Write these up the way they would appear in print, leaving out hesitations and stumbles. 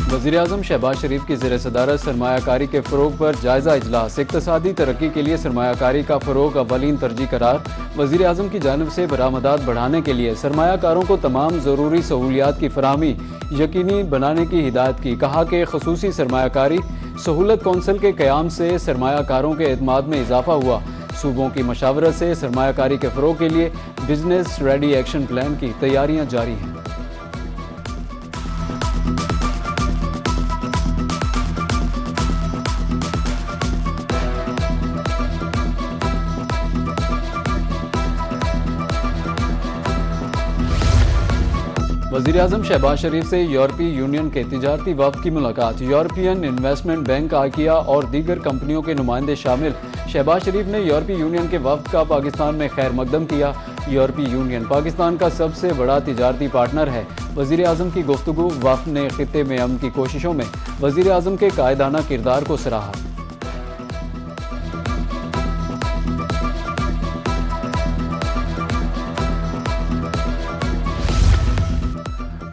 वज़ीर-ए-आज़म शहबाज शरीफ की ज़ेर सदारत सरमायाकारी के फ़रोग़ पर जायज़ा इजलास। इक़्तिसादी तरक्की के लिए सरमायाकारी का फ़रोग़ अव्वलीन तरजीह करार। वज़ीर-ए-आज़म की जानिब से बरामदात बढ़ाने के लिए सरमायाकारों को तमाम ज़रूरी सहूलियात की फराहमी यकीनी बनाने की हिदायत की। कहा कि ख़ुसूसी सरमायाकारी सहूलत कौंसिल के क़याम से सरमायाकारों के एतमाद में इजाफ़ा हुआ। सूबों की मशावरत से सरमायाकारी के फ़रोग़ के लिए बिजनेस रेडी एक्शन प्लान की तैयारियाँ जारी हैं। वज़ीर-ए-आज़म शहबाज शरीफ से यूरोपीय यूनियन के तिजारती वफ़द की मुलाकात। यूरोपियन इन्वेस्टमेंट बैंक, आकिया और दीगर कंपनियों के नुमाइंदे शामिल। शहबाज शरीफ ने यूरोपीय यूनियन के वफ़द का पाकिस्तान में खैर मकदम किया। यूरोपीय यूनियन पाकिस्तान का सबसे बड़ा तिजारती पार्टनर है। वज़ीर-ए-आज़म की गुफ्तगू। वफ़द ने खित्ते में अमन की कोशिशों में वज़ीर-ए-आज़म के कायदाना किरदार को सराहा।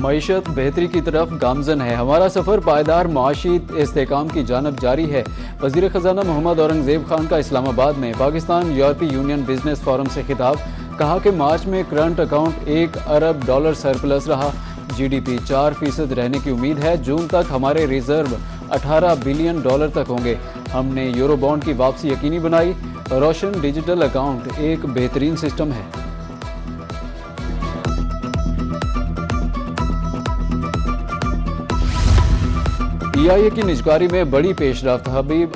मईशत बेहतरी की तरफ गामजन है। हमारा सफ़र पायदार माशी इस्तेहकाम की जानब जारी है। वज़ीर ख़जाना मोहम्मद औरंगज़ेब खान का इस्लामाबाद में पाकिस्तान यूरोपीय यूनियन बिजनेस फोरम से खिताब। कहा कि मार्च में करंट अकाउंट $1 अरब सरप्लस रहा। GDP 4% रहने की उम्मीद है। जून तक हमारे रिजर्व $18 बिलियन तक होंगे। हमने यूरो बॉन्ड की वापसी यकीनी बनाई। रोशन डिजिटल अकाउंट एक बेहतरीन सिस्टम है। PIA की निजकारी में बड़ी पेशरफ्त।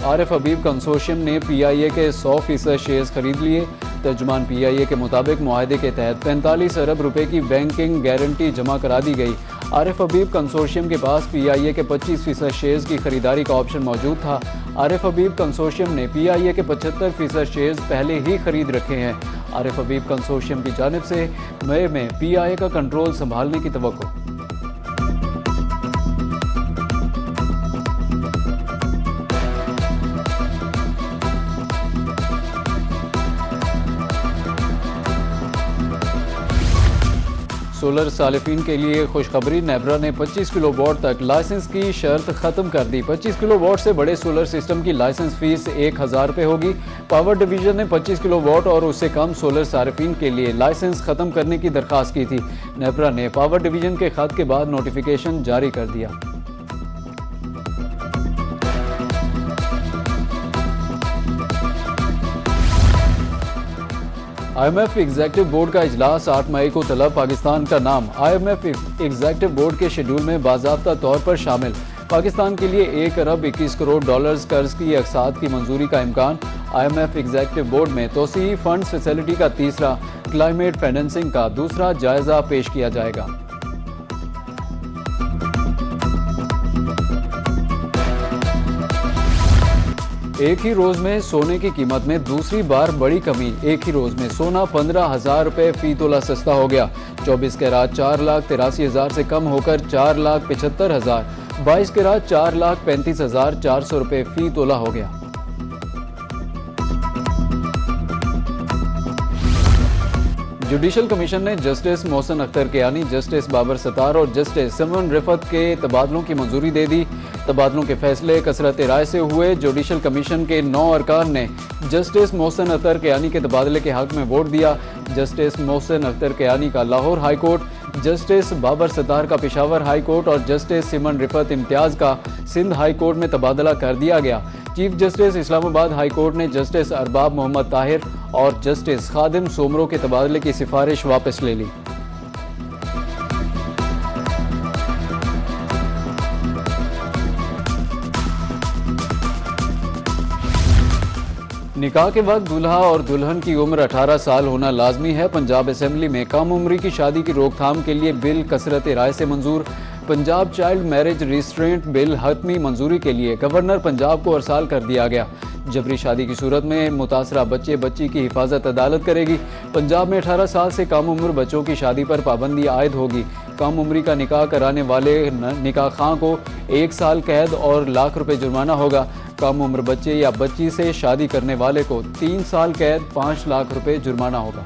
आरिफ हबीब कंसोर्शियम ने PIA के 100% शेयर्स खरीद लिए। तर्जुमान PIA के मुताबिक मुआहदे के तहत 45 अरब रुपए की बैंकिंग गारंटी जमा करा दी गई। आरिफ हबीब कंसोर्शियम के पास PIA के 25% शेयर्स की खरीदारी का ऑप्शन मौजूद था। आरिफ हबीब कंसोर्शियम ने PIA के 75% शेयर्स पहले ही खरीद रखे हैं। आरिफ हबीब कंसोर्शियम की जानिब से मई में PIA का कंट्रोल संभालने की तवक्को। सोलर सालिफिन के लिए खुशखबरी। नेब्रा ने 25 किलोवाट तक लाइसेंस की शर्त खत्म कर दी। 25 किलोवाट से बड़े सोलर सिस्टम की लाइसेंस फीस 1000 रुपये होगी। पावर डिवीजन ने 25 किलोवाट और उससे कम सोलर सारिफिन के लिए लाइसेंस खत्म करने की दरख्वास्त की थी। नेब्रा ने पावर डिवीजन के खत के बाद नोटिफिकेशन जारी कर दिया। IMF एग्जीक्यूटिव बोर्ड का इजलास 8 मई को तलब। पाकिस्तान का नाम IMF एग्जीक्यूटिव बोर्ड के शेड्यूल में बाज़ाब्ता तौर पर शामिल। पाकिस्तान के लिए $1 अरब 21 करोड़ कर्ज की अक़सात की मंजूरी का इम्कान। IMF एग्जीक्यूटिव बोर्ड में तोसी फंड्स फैसिलिटी का तीसरा, क्लाइमेट फाइनेंसिंग का दूसरा जायजा पेश किया जाएगा। एक ही रोज में सोने की कीमत में दूसरी बार बड़ी कमी। एक ही रोज में सोना 15,000 रुपये फी तोला सस्ता हो गया। 24 कैरात 4,83,000 से कम होकर 4,75,000, 22 कैरात 4,35,400 रुपये फी तोला हो गया। जुडिशल कमीशन ने जस्टिस मोहसिन अख्तर कियानी, जस्टिस बाबर सत्तार और जस्टिस सिमन रिफत के तबादलों की मंजूरी दे दी। तबादलों के फैसले कसरत राय से हुए। जुडिशल कमीशन के 9 अरकान ने जस्टिस मोहसिन अख्तर कियानी के तबादले के हक में वोट दिया। जस्टिस मोहसिन अख्तर कियानी का Lahore high court, justice Babar Sattar का पेशावर हाई कोर्ट और जस्टिस सिमन रिफत इम्तियाज का सिंध हाई कोर्ट में तबादला कर दिया गया। Chief justice Islamabad high court ने जस्टिस अरबाब मोहम्मद ताहिर और जस्टिस खादिम सोमरो के तबादले की सिफारिश वापस ले ली। निकाह के वक्त दूल्हा और दुल्हन की उम्र 18 साल होना लाजमी है। पंजाब असेंबली में कम उम्री की शादी की रोकथाम के लिए बिल कसरत राय से मंजूर। Punjab child marriage restraint bill हतमी मंजूरी के लिए गवर्नर पंजाब को अरसाल कर दिया गया। जबरी शादी की सूरत में मुतासरा बच्चे बच्ची की हिफाजत अदालत करेगी। पंजाब में 18 साल से कम उम्र बच्चों की शादी पर पाबंदी आयद होगी। कम उम्री का निकाह कराने वाले निकाह खां को 1 साल कैद और ₹1,00,000 जुर्माना होगा। कम उम्र बच्चे या बच्ची से शादी करने वाले को 3 साल कैद, ₹5,00,000 जुर्माना होगा।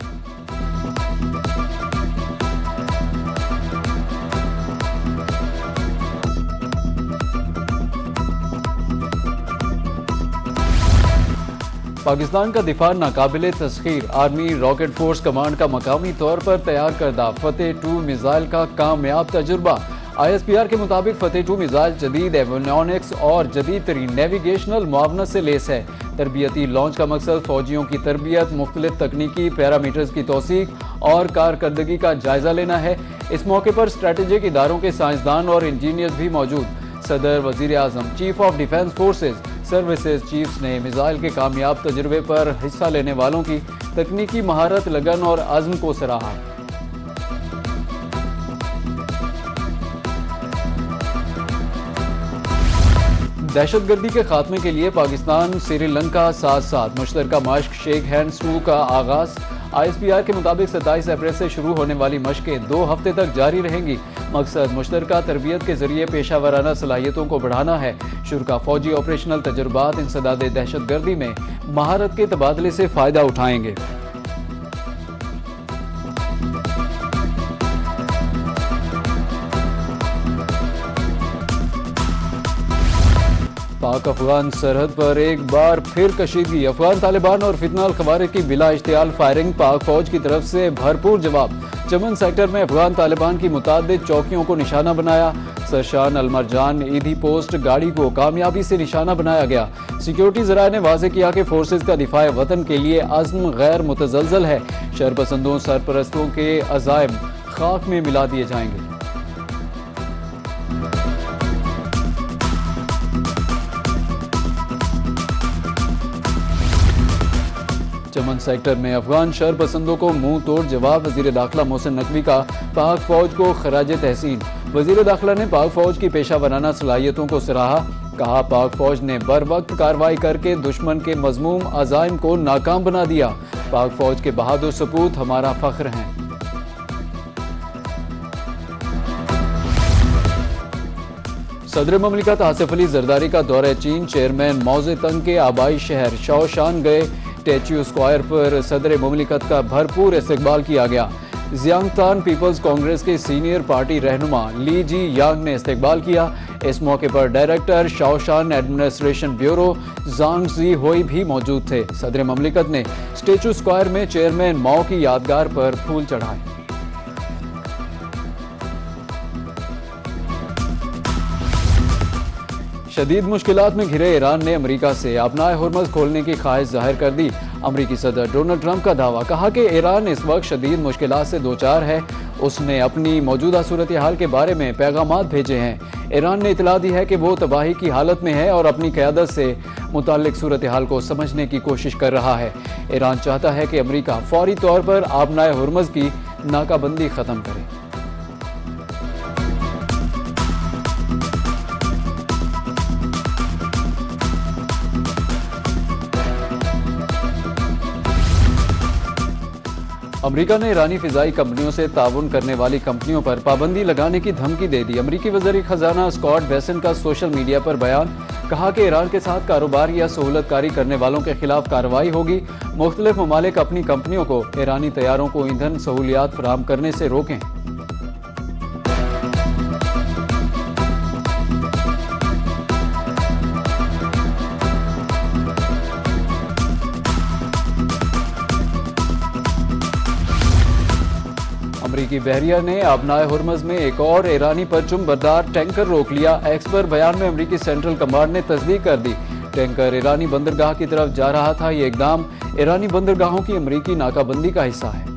पाकिस्तान का दिफा नाकाबिले तस्खीर। आर्मी रॉकेट फोर्स कमांड का मकामी तौर पर तैयार करदा फतेह 2 मिसाइल का कामयाब तजुर्बा। ISPR के मुताबिक फतेह 2 मिसाइल जदीद एवियोनिक्स और जदीद तरीन नेविगेशनल मुआवनत से लेस है। तरबियती लॉन्च का मकसद फौजियों की तरबियत, मुख्तलिफ तकनीकी पैरामीटर्स की तौसीक और कारकर्दगी का जायजा लेना है। इस मौके पर स्ट्रेटेजिक इदारों के साइंसदान और इंजीनियर्स भी मौजूद। सदर, वजीर आजम, chief of defence forces services chiefs ने मिसाइल के कामयाब तजुर्बे पर हिस्सा लेने वालों की तकनीकी महारत, लगन और आज़म को सराहा। दहशतगर्दी के खात्मे के लिए पाकिस्तान श्रीलंका साथ साथ मुश्तरका मश्क शेक हैंड्स 2 का आगाज। ISPR के मुताबिक 27 अप्रैल से शुरू होने वाली मशकें 2 हफ्ते तक जारी रहेंगी। मकसद मुश्तरका तरबियत के जरिए पेशा वराना सलाहियतों को बढ़ाना है। शुरा फौजी ऑपरेशनल तजुर्बात इंसदाद दहशतगर्दी में महारत के तबादले से फ़ायदा उठाएंगे। पाक अफगान सरहद पर एक बार फिर कशीदगी। अफगान तालिबान और फितना अल खवारिज की बिला इश्तियाल फायरिंग। पाक फौज की तरफ से भरपूर जवाब। चमन सेक्टर में अफगान तालिबान की मुतादिद चौकियों को निशाना बनाया। सरशान अलमरजान ईदी पोस्ट गाड़ी को कामयाबी से निशाना बनाया गया। सिक्योरिटी ज़राए ने वाज़े किया कि फोर्सेज का दिफाए वतन के लिए अज़्म गैर मुतज़लज़ल है। शरपसंदों सरपरस्तों के अज़ाइम खाक में मिला दिए जाएंगे। चमन सेक्टर में अफगान शरपसंदों को मुंह तोड़ जवाब। वजीर दाखिला मोहसिन नकवी का पाक फौज को खराज तहसीन। वजीर दाखिला ने पाक फौज की पेशा वराना सलाहियतों को सराहा। कहा, पाक फौज ने बर वक्त कार्रवाई करके दुश्मन के मजमूम अज़ाइम को नाकाम बना दिया। पाक फौज के बहादुर सपूत हमारा फख्र हैं। सदर ममलिकत आसिफ अली जरदारी का दौरा चीन। चेयरमैन मौजे तंग के आबाई शहर शाओशान गए। स्टैच्यू स्क्वायर पर सदर ममलिकत का भरपूर इस्तकबाल किया गया। जियांगतान पीपल्स कांग्रेस के सीनियर पार्टी रहनुमा ली जी यांग ने इस्तकबाल किया। इस मौके पर डायरेक्टर शाओशान एडमिनिस्ट्रेशन ब्यूरो जांग जी होई भी मौजूद थे। सदर ममलिकत ने स्टैच्यू स्क्वायर में चेयरमैन माओ की यादगार पर फूल चढ़ाए। शदीद मुश्किलात में घिरे ईरान ने अमेरिका से अपना हुर्मज़ खोलने की ख्वाहिश जाहिर कर दी। अमेरिकी सदर डोनाल्ड ट्रंप का दावा। कहा कि ईरान इस वक्त शदीद मुश्किलात से दो चार है। उसने अपनी मौजूदा सूरत हाल के बारे में पैगामात भेजे हैं। ईरान ने इतला दी है कि वो तबाही की हालत में है और अपनी क़यादत से मुताल्लिक सूरत हाल को समझने की कोशिश कर रहा है। ईरान चाहता है कि अमेरिका फौरी तौर पर अपना हुर्मज़ की नाकाबंदी ख़त्म करे। अमेरिका ने ईरानी फिजाई कंपनियों से ताउन करने वाली कंपनियों पर पाबंदी लगाने की धमकी दे दी। अमेरिकी वज़ीर खजाना स्कॉट बेसेंट का सोशल मीडिया पर बयान। कहा कि ईरान के साथ कारोबार या सहूलतकारी करने वालों के खिलाफ कार्रवाई होगी। मुख्तलिफ ममालिक अपनी कंपनियों को ईरानी तैयारों को ईंधन सहूलियात फराहम करने से रोकें। अमरीकी बहरिया ने अपनाए हुर्मज़ में एक और ईरानी परचम बरदार टैंकर रोक लिया। एक्स पर बयान में अमरीकी सेंट्रल कमांड ने तस्दीक कर दी। टैंकर ईरानी बंदरगाह की तरफ जा रहा था। ये इकदाम ईरानी बंदरगाहों की अमरीकी नाकाबंदी का हिस्सा है।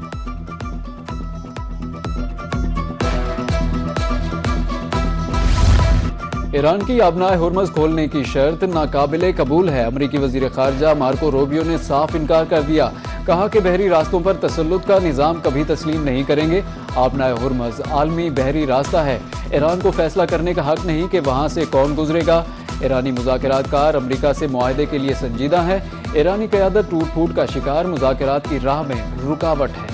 ईरान की अपनाए हुर्मज़ खोलने की शर्त नाकाबिले कबूल है। अमरीकी वज़ीर ख़ारजा मार्को रूबियो ने साफ इनकार कर दिया। कहा कि बहरी रास्तों पर तसल्लुत का निज़ाम कभी तस्लीम नहीं करेंगे। अपनाए हुर्मज़ आलमी बहरी रास्ता है। ईरान को फैसला करने का हक नहीं कि वहाँ से कौन गुजरेगा। ईरानी मुज़ाकरातकार अमरीका से मुआहदे के लिए संजीदा है। ईरानी क़यादत टूट फूट का शिकार, मुज़ाकरात की राह में रुकावट है।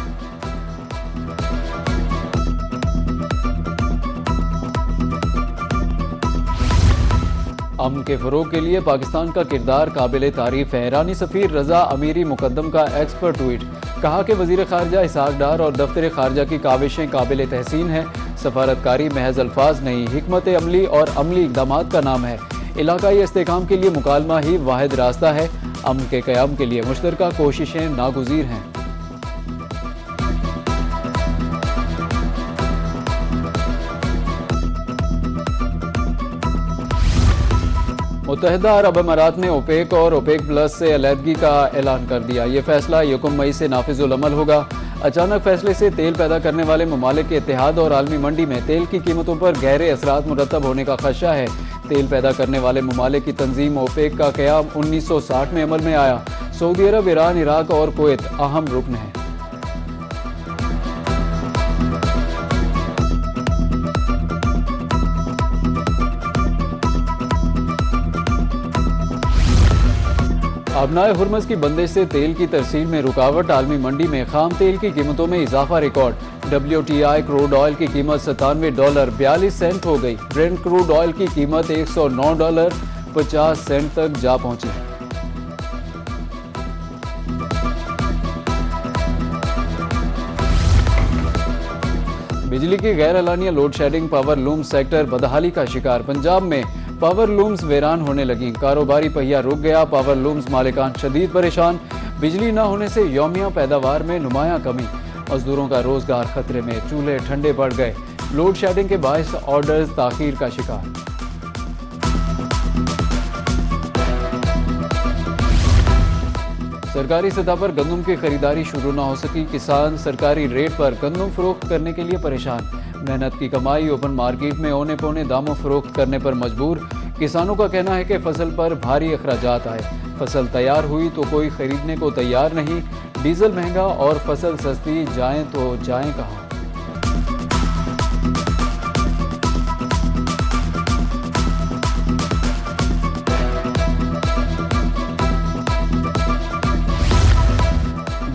अमन के फ़रोग़ के लिए पाकिस्तान का किरदार काबिल तारीफ़ है। ईरानी सफ़ीर रज़ा अमीरी मुकद्दम का एक्स पर ट्वीट। कहा कि वज़ीर ख़ारजा इसहाक़ डार और दफ्तर ख़ारजा की काविशें काबिल तहसीन है। सफारतकारी महज अल्फाज नहीं, हिकमत अमली और अमली इक़दामात का नाम है। इलाकाई इस्तेहकाम के लिए मुकालमा ही वाहिद रास्ता है। अमन के क़याम के लिए मुश्तरका कोशिशें नागुज़ीर हैं। मुत्तहिदा अरब अमारात ने ओपेक और ओपेक प्लस से अलहदगी का ऐलान कर दिया। ये फैसला 1 मई से नाफिजुल अमल होगा। अचानक फैसले से तेल पैदा करने वाले ममालिक के इत्तेहाद और आलमी मंडी में तेल की कीमतों पर गहरे असरात मुरतब होने का खदशा है। तेल पैदा करने वाले ममालिक की तंजीम ओपेक का क़याम 1960 में अमल में आया। सऊदी अरब, ईरान, इराक और कुवैत अहम रुकन हैं। अबनाए हुर्मज़ की बंदिश से तेल की तरसील में रुकावट, आलमी मंडी में खाम तेल की कीमतों में इजाफा रिकॉर्ड। WTI क्रूड ऑयल की कीमत $97.42 हो गई। ब्रेंट क्रूड ऑयल की कीमत $109.50 तक जा पहुंची। बिजली की गैर एलानिया load shedding, power loom sector बदहाली का शिकार। पंजाब में पावर लूम्स वीरान होने लगी। कारोबारी पहिया रुक गया। पावर लूम्स मालिकान शदीद परेशान। बिजली न होने से यौमिया पैदावार में नुमाया कमी। मजदूरों का रोजगार खतरे में। चूल्हे ठंडे पड़ गए। लोड शेडिंग के बायस ऑर्डर्स ताखीर का शिकार। सरकारी सतह पर गंदम की खरीदारी शुरू न हो सकी। किसान सरकारी रेट पर गंदम फरोख्त करने के लिए परेशान। मेहनत की कमाई ओपन मार्केट में औने पौने दामों फरोख्त करने पर मजबूर। किसानों का कहना है कि फसल पर भारी अखराजात आए। फसल तैयार हुई तो कोई खरीदने को तैयार नहीं। डीजल महंगा और फसल सस्ती, जाएं तो जाएं कहाँ।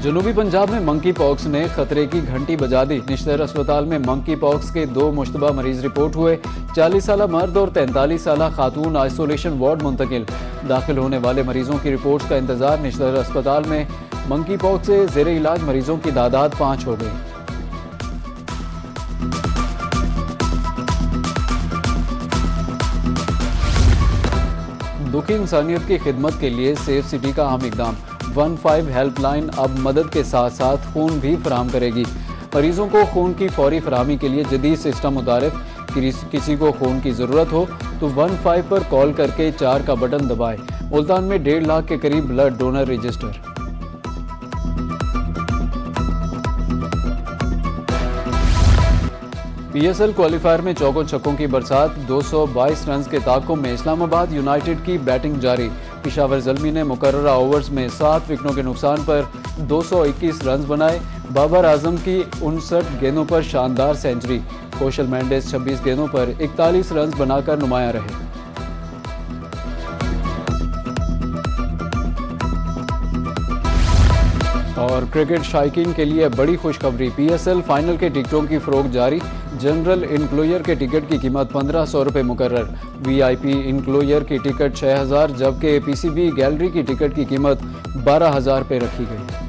जनूबी पंजाब में मंकी पॉक्स ने खतरे की घंटी बजा दी। निश्तर अस्पताल में मंकी पॉक्स के 2 मुश्तबा मरीज रिपोर्ट हुए। 40 साला मर्द और 43 साला खातून आइसोलेशन वार्ड मुंतकिल। दाखिल होने वाले मरीजों की रिपोर्ट्स का इंतजार। निश्तर अस्पताल में मंकी पॉक्स से जेर इलाज मरीजों की तादाद 5 हो गई। दुखी इंसानियत की खिदमत के लिए सेफ सिटी का अहम इकदाम। 15 हेल्पलाइन अब मदद के साथ साथ खून भी फराहम करेगी। मरीजों को खून की फौरी फराहमी के लिए जदीद सिस्टम मुतारिफ। किसी को खून की ज़रूरत हो तो 15 पर कॉल करके 4 का बटन दबाएं। मुल्तान में 1.5 लाख के करीब blood donor register. PSL qualifier में चौकों छक्कों की बरसात। 222 रन के ताक़ुब में इस्लामाबाद यूनाइटेड की बैटिंग जारी। पेशावर ज़ल्मी ने मुकर्ररा ओवर्स में 7 विकेटों के नुकसान पर 221 रन बनाए। बाबर आजम की 59 गेंदों पर शानदार सेंचुरी। कौशल मेंडिस 26 गेंदों पर 41 रन बनाकर नुमाया रहे। और क्रिकेट शायकीन के लिए बड़ी खुशखबरी। PSL फाइनल के टिकटों की फरोख्त जारी। जनरल इनक्लोजर के टिकट की कीमत 1500 रुपये मुकर्रर। VIP इनक्लोजर की टिकट 6000, जबकि PCB गैलरी की टिकट की कीमत 12000 रुपये रखी गई।